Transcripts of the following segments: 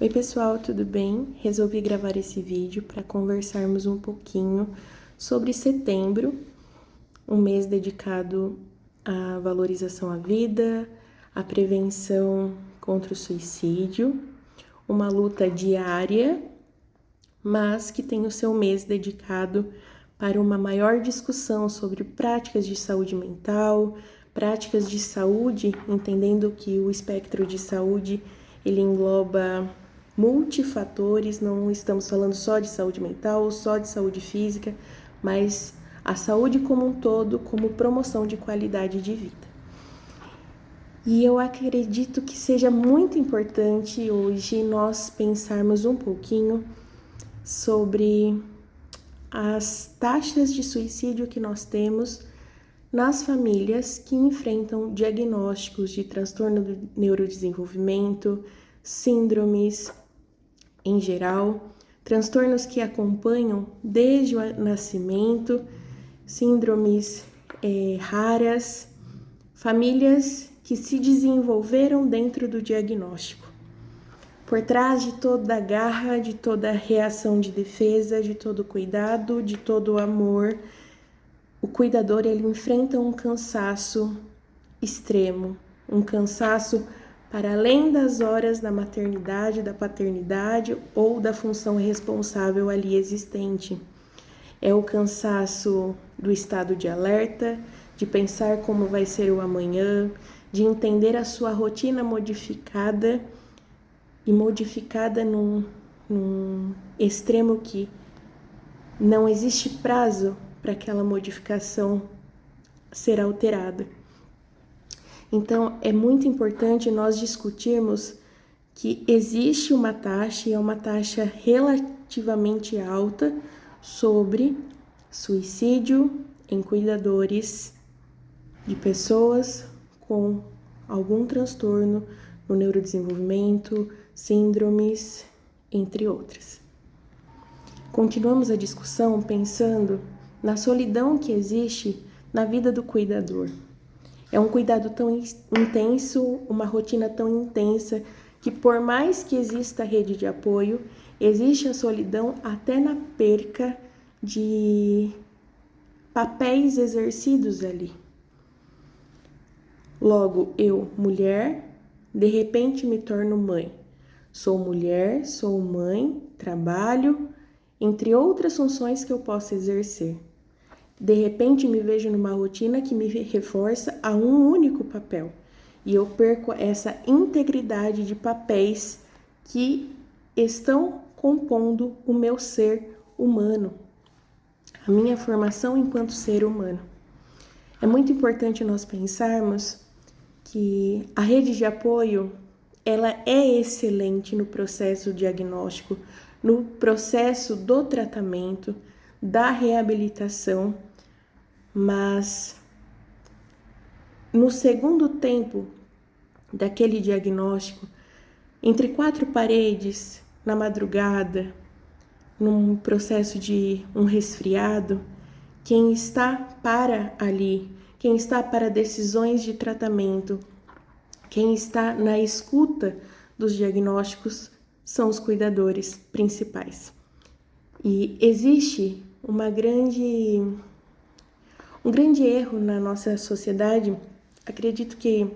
Oi pessoal, tudo bem? Resolvi gravar esse vídeo para conversarmos um pouquinho sobre setembro, um mês dedicado à valorização à vida, à prevenção contra o suicídio, uma luta diária, mas que tem o seu mês dedicado para uma maior discussão sobre práticas de saúde mental, práticas de saúde, entendendo que o espectro de saúde ele engloba multifatores, não estamos falando só de saúde mental, só de saúde física, mas a saúde como um todo, como promoção de qualidade de vida. E eu acredito que seja muito importante hoje nós pensarmos um pouquinho sobre as taxas de suicídio que nós temos nas famílias que enfrentam diagnósticos de transtorno do neurodesenvolvimento, síndromes em geral, transtornos que acompanham desde o nascimento, síndromes raras, famílias que se desenvolveram dentro do diagnóstico. Por trás de toda a garra, de toda a reação de defesa, de todo o cuidado, de todo o amor, o cuidador ele enfrenta um cansaço extremo, um cansaço para além das horas da maternidade, da paternidade ou da função responsável ali existente. É o cansaço do estado de alerta, de pensar como vai ser o amanhã, de entender a sua rotina modificada e modificada num extremo que não existe prazo para aquela modificação ser alterada. Então, é muito importante nós discutirmos que existe uma taxa, e é uma taxa relativamente alta, sobre suicídio em cuidadores de pessoas com algum transtorno no neurodesenvolvimento, síndromes, entre outras. Continuamos a discussão pensando na solidão que existe na vida do cuidador. É um cuidado tão intenso, uma rotina tão intensa, que por mais que exista a rede de apoio, existe a solidão até na perca de papéis exercidos ali. Logo, eu, mulher, de repente me torno mãe. Sou mulher, sou mãe, trabalho, entre outras funções que eu posso exercer. De repente me vejo numa rotina que me reforça a um único papel e eu perco essa integridade de papéis que estão compondo o meu ser humano, a minha formação enquanto ser humano. É muito importante nós pensarmos que a rede de apoio ela é excelente no processo diagnóstico, no processo do tratamento, da reabilitação, mas no segundo tempo daquele diagnóstico, entre quatro paredes, na madrugada, num processo de um resfriado, quem está para ali, quem está para decisões de tratamento, quem está na escuta dos diagnósticos são os cuidadores principais. E existe um grande erro na nossa sociedade, acredito que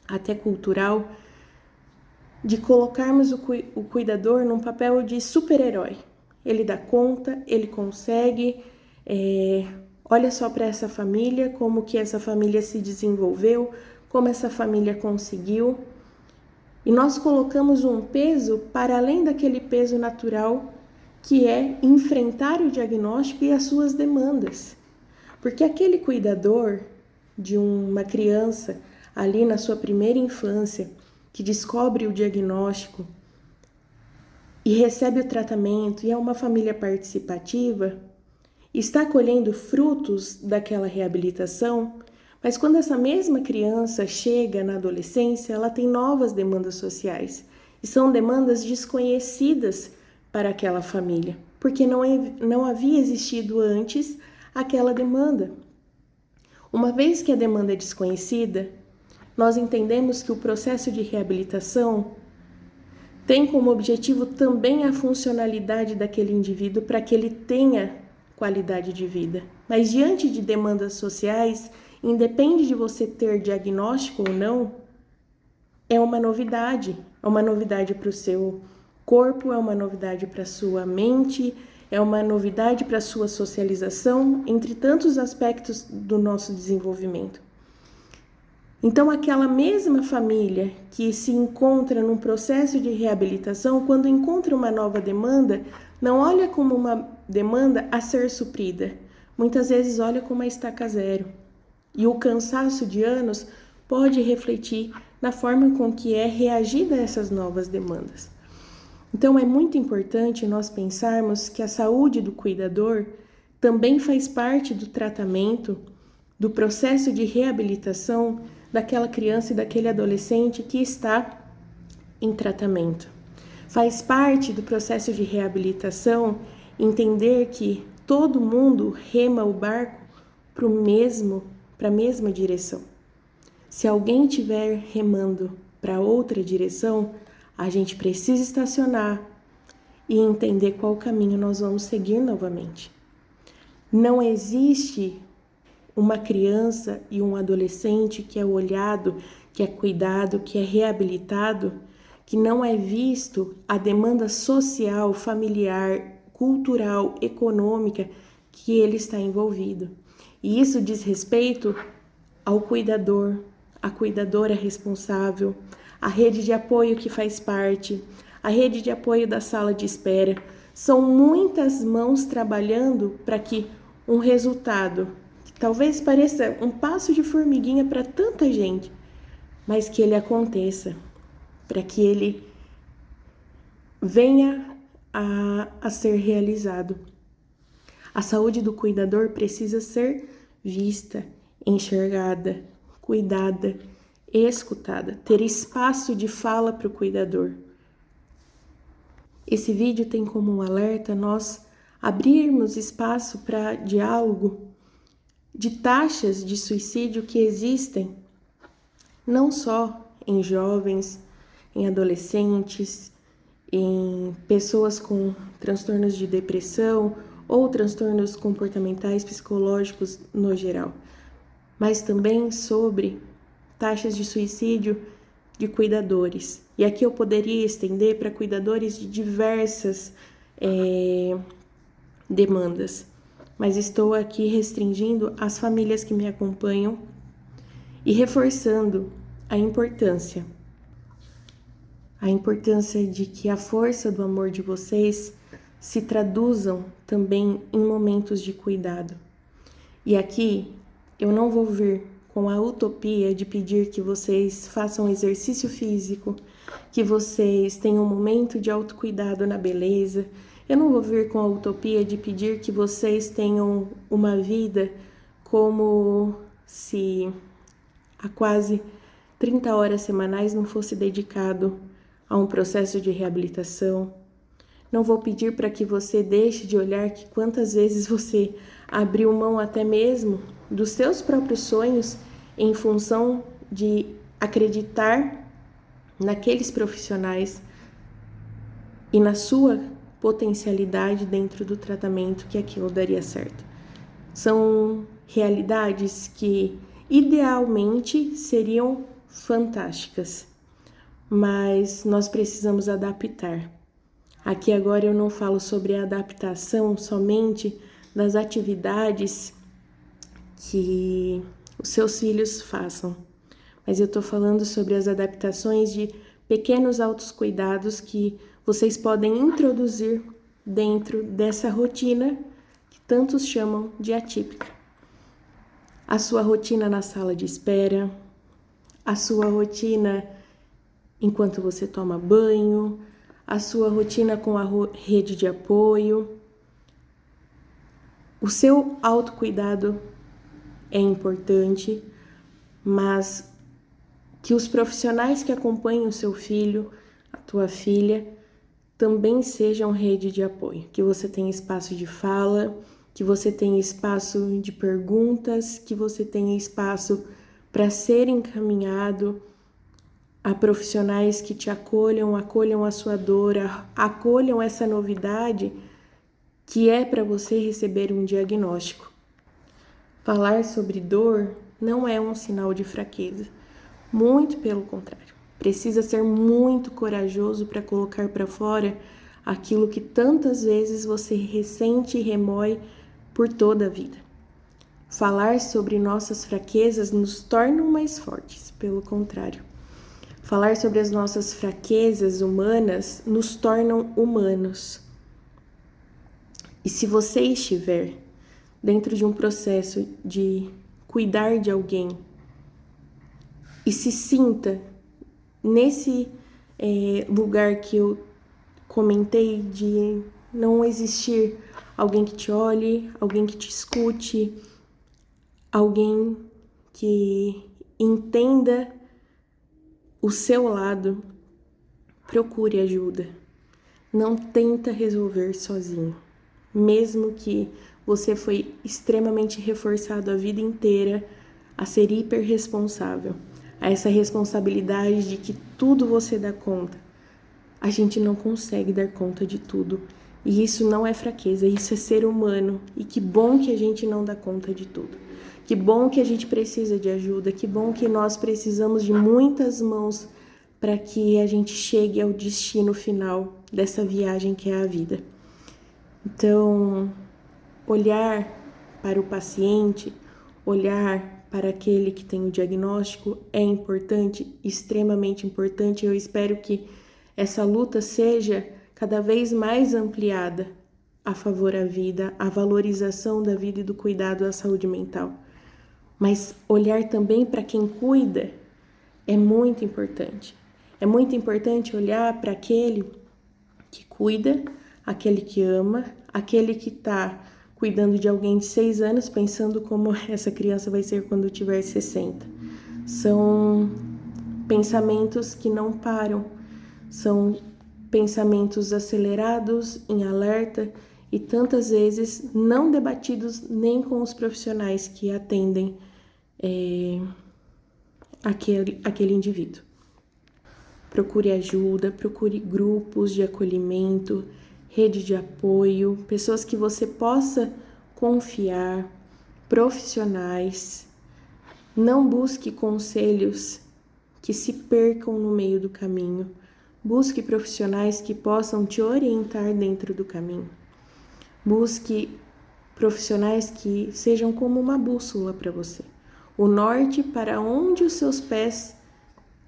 até cultural, de colocarmos o cuidador num papel de super-herói. Ele dá conta, ele consegue, olha só para essa família, como que essa família se desenvolveu, como essa família conseguiu. E nós colocamos um peso para além daquele peso natural que é enfrentar o diagnóstico e as suas demandas. Porque aquele cuidador de uma criança ali na sua primeira infância, que descobre o diagnóstico e recebe o tratamento e é uma família participativa, está colhendo frutos daquela reabilitação, mas quando essa mesma criança chega na adolescência, ela tem novas demandas sociais e são demandas desconhecidas para aquela família, porque não havia existido antes aquela demanda. Uma vez que a demanda é desconhecida, nós entendemos que o processo de reabilitação tem como objetivo também a funcionalidade daquele indivíduo para que ele tenha qualidade de vida. Mas diante de demandas sociais, independe de você ter diagnóstico ou não, é uma novidade para o seu corpo, é uma novidade para a sua mente, é uma novidade para a sua socialização, entre tantos aspectos do nosso desenvolvimento. Então, aquela mesma família que se encontra num processo de reabilitação, quando encontra uma nova demanda, não olha como uma demanda a ser suprida. Muitas vezes olha como uma estaca zero. E o cansaço de anos pode refletir na forma com que é reagida a essas novas demandas. Então, é muito importante nós pensarmos que a saúde do cuidador também faz parte do tratamento, do processo de reabilitação daquela criança e daquele adolescente que está em tratamento. Faz parte do processo de reabilitação entender que todo mundo rema o barco para a mesma direção. Se alguém estiver remando para outra direção, a gente precisa estacionar e entender qual caminho nós vamos seguir novamente. Não existe uma criança e um adolescente que é olhado, que é cuidado, que é reabilitado, que não é visto a demanda social, familiar, cultural, econômica que ele está envolvido. E isso diz respeito ao cuidador, a cuidadora responsável, a rede de apoio que faz parte, a rede de apoio da sala de espera. São muitas mãos trabalhando para que um resultado, que talvez pareça um passo de formiguinha para tanta gente, mas que ele aconteça, para que ele venha a ser realizado. A saúde do cuidador precisa ser vista, enxergada, cuidada, escutada, ter espaço de fala para o cuidador. Esse vídeo tem como um alerta nós abrirmos espaço para diálogo de taxas de suicídio que existem, não só em jovens, em adolescentes, em pessoas com transtornos de depressão ou transtornos comportamentais psicológicos no geral, mas também sobre taxas de suicídio de cuidadores. E aqui eu poderia estender para cuidadores de diversas demandas, mas estou aqui restringindo as famílias que me acompanham e reforçando a importância de que a força do amor de vocês se traduzam também em momentos de cuidado. E aqui eu não vou vir com a utopia de pedir que vocês façam exercício físico, que vocês tenham um momento de autocuidado na beleza. Eu não vou vir com a utopia de pedir que vocês tenham uma vida como se há quase 30 horas semanais não fosse dedicado a um processo de reabilitação. Não vou pedir para que você deixe de olhar que quantas vezes você abriu mão até mesmo dos seus próprios sonhos em função de acreditar naqueles profissionais e na sua potencialidade dentro do tratamento que aquilo daria certo. São realidades que idealmente seriam fantásticas, mas nós precisamos adaptar. Aqui agora eu não falo sobre a adaptação somente das atividades que os seus filhos façam, mas eu estou falando sobre as adaptações de pequenos autocuidados que vocês podem introduzir dentro dessa rotina que tantos chamam de atípica. A sua rotina na sala de espera, a sua rotina enquanto você toma banho, a sua rotina com a rede de apoio. O seu autocuidado é importante, mas que os profissionais que acompanham o seu filho, a tua filha, também sejam rede de apoio, que você tenha espaço de fala, que você tenha espaço de perguntas, que você tenha espaço para ser encaminhado a profissionais que te acolham a sua dor, acolham essa novidade que é para você receber um diagnóstico. Falar sobre dor não é um sinal de fraqueza, muito pelo contrário. Precisa ser muito corajoso para colocar para fora aquilo que tantas vezes você ressente e remói por toda a vida. Falar sobre nossas fraquezas nos torna mais fortes, pelo contrário. Falar sobre as nossas fraquezas humanas nos tornam humanos. E se você estiver dentro de um processo de cuidar de alguém e se sinta nesse lugar que eu comentei de não existir alguém que te olhe, alguém que te escute, alguém que entenda o seu lado, procure ajuda. Não tenta resolver sozinho. Mesmo que você foi extremamente reforçado a vida inteira a ser hiperresponsável, a essa responsabilidade de que tudo você dá conta. A gente não consegue dar conta de tudo. E isso não é fraqueza, isso é ser humano. E que bom que a gente não dá conta de tudo. Que bom que a gente precisa de ajuda, que bom que nós precisamos de muitas mãos para que a gente chegue ao destino final dessa viagem que é a vida. Então, olhar para o paciente, olhar para aquele que tem o diagnóstico é importante, extremamente importante. Eu espero que essa luta seja cada vez mais ampliada a favor da vida, a valorização da vida e do cuidado à saúde mental. Mas olhar também para quem cuida é muito importante. É muito importante olhar para aquele que cuida, aquele que ama, aquele que está cuidando de alguém de 6 anos, pensando como essa criança vai ser quando tiver 60. São pensamentos que não param, são pensamentos acelerados, em alerta e tantas vezes não debatidos nem com os profissionais que atendem aquele indivíduo. Procure ajuda, procure grupos de acolhimento, rede de apoio, pessoas que você possa confiar, profissionais. Não busque conselhos que se percam no meio do caminho. Busque profissionais que possam te orientar dentro do caminho. Busque profissionais que sejam como uma bússola para você. O norte para onde os seus pés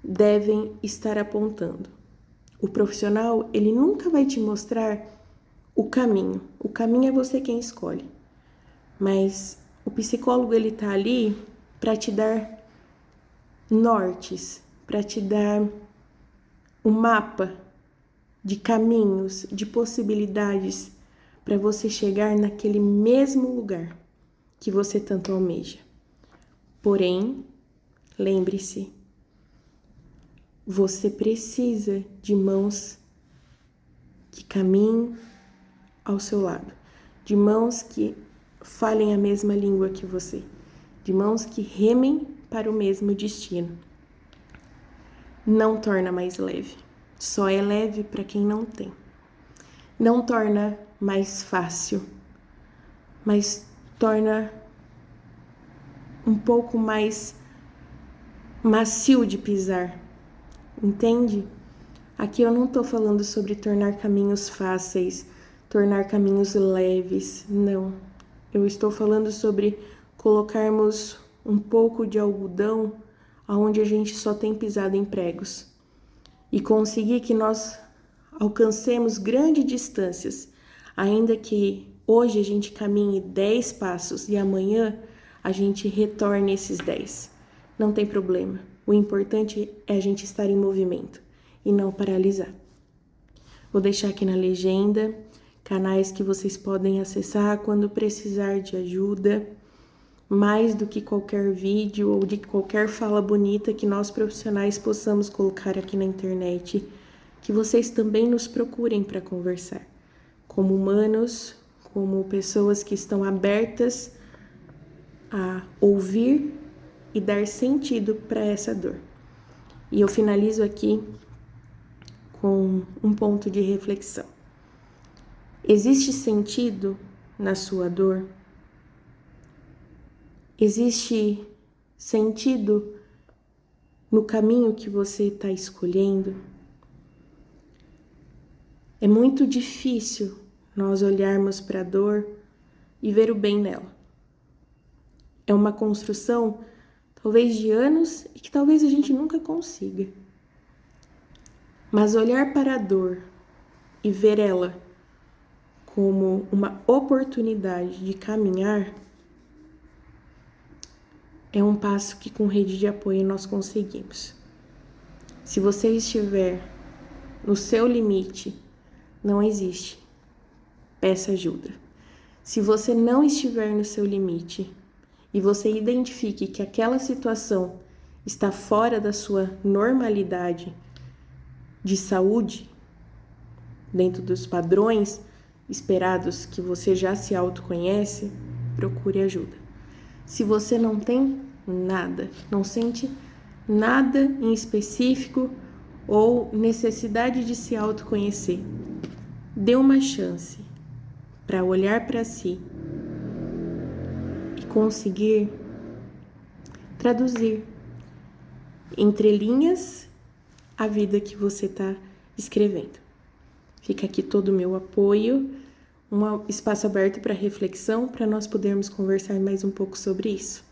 devem estar apontando. O profissional, ele nunca vai te mostrar o caminho. O caminho é você quem escolhe. Mas o psicólogo, ele tá ali para te dar nortes, para te dar um mapa de caminhos, de possibilidades para você chegar naquele mesmo lugar que você tanto almeja. Porém, lembre-se, você precisa de mãos que caminhem ao seu lado, de mãos que falem a mesma língua que você, de mãos que remem para o mesmo destino. Não torna mais leve, só é leve para quem não tem. Não torna mais fácil, mas torna um pouco mais macio de pisar, entende? Aqui eu não estou falando sobre tornar caminhos fáceis, tornar caminhos leves, não. Eu estou falando sobre colocarmos um pouco de algodão onde a gente só tem pisado em pregos e conseguir que nós alcancemos grandes distâncias, ainda que hoje a gente caminhe 10 passos e amanhã a gente retorne esses 10. Não tem problema. O importante é a gente estar em movimento e não paralisar. Vou deixar aqui na legenda canais que vocês podem acessar quando precisar de ajuda, mais do que qualquer vídeo ou de qualquer fala bonita que nós profissionais possamos colocar aqui na internet, que vocês também nos procurem para conversar, como humanos, como pessoas que estão abertas a ouvir e dar sentido para essa dor. E eu finalizo aqui com um ponto de reflexão. Existe sentido na sua dor? Existe sentido no caminho que você está escolhendo? É muito difícil nós olharmos para a dor e ver o bem nela. É uma construção, talvez de anos, e que talvez a gente nunca consiga. Mas olhar para a dor e ver ela como uma oportunidade de caminhar é um passo que com rede de apoio nós conseguimos. Se você estiver no seu limite, não existe. Peça ajuda. Se você não estiver no seu limite e você identifique que aquela situação está fora da sua normalidade de saúde, dentro dos padrões esperados que você já se autoconhece, procure ajuda. Se você não tem nada, não sente nada em específico ou necessidade de se autoconhecer, dê uma chance para olhar para si e conseguir traduzir entre linhas a vida que você está escrevendo. Fica aqui todo o meu apoio, um espaço aberto para reflexão, para nós podermos conversar mais um pouco sobre isso.